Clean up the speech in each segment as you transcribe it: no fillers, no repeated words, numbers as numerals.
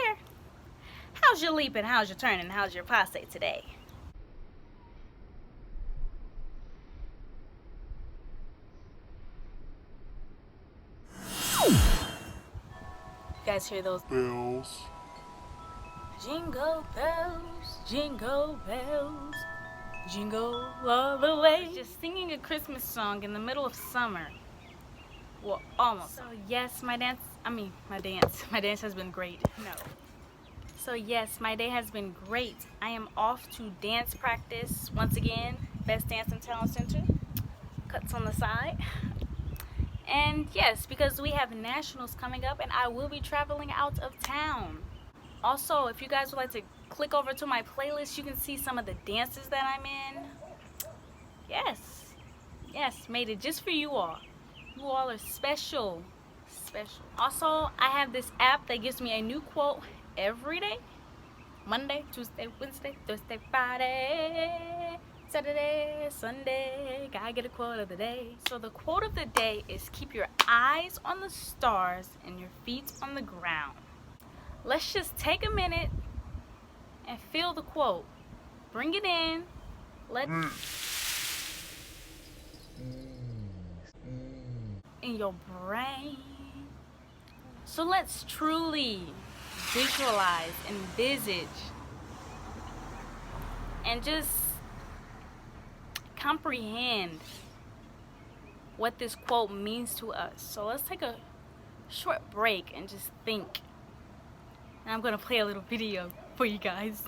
there. How's your leap and how's your turn and how's your passe today? You guys hear those bells? Jingle bells, jingle bells, jingle all the way. Just singing a Christmas song in the middle of summer. Well, almost. So yes, my dance has been great. No. So yes, my day has been great. I am off to dance practice once again. Best Dance and Talent Center. Cuts on the side. And yes, because we have nationals coming up and I will be traveling out of town. Also, if you guys would like to click over to my playlist, you can see some of the dances that I'm in. Yes, made it just for you all. You all are special. Also, I have this app that gives me a new quote every day. Monday, Tuesday, Wednesday, Thursday, Friday, Saturday, Sunday. Gotta get a quote of the day. So the quote of the day is keep your eyes on the stars and your feet on the ground. Let's just take a minute and feel the quote. Bring it in. In your brain. So let's truly visualize, envisage, and just comprehend what this quote means to us. So let's take a short break and just think. And I'm gonna play a little video for you guys.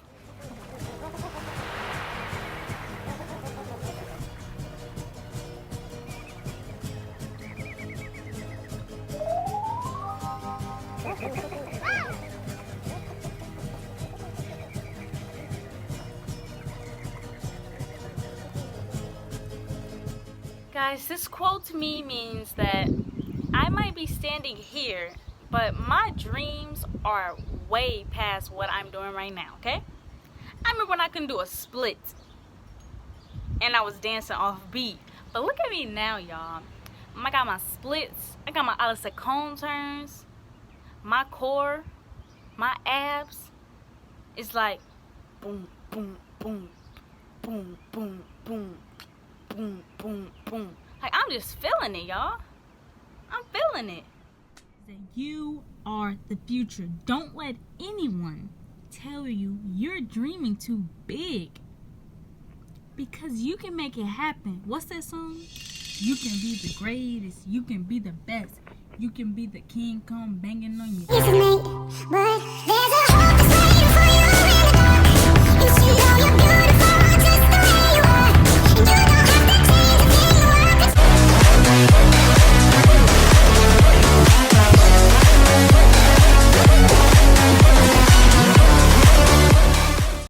Guys, this quote to me means that I might be standing here, but my dreams are way past what I'm doing right now, okay? I remember when I couldn't do a split and I was dancing off beat. But look at me now, y'all. I got my splits, I got my a la seconde turns, my core, my abs. It's like boom, boom, boom, boom, boom, boom, boom, boom, boom. Like, I'm just feeling it, y'all. I'm feeling it. That you are the future. Don't let anyone tell you you're dreaming too big, because you can make it happen. What's that song? You can be the greatest. You can be the best. You can be the King Kong banging on you. But there's a hope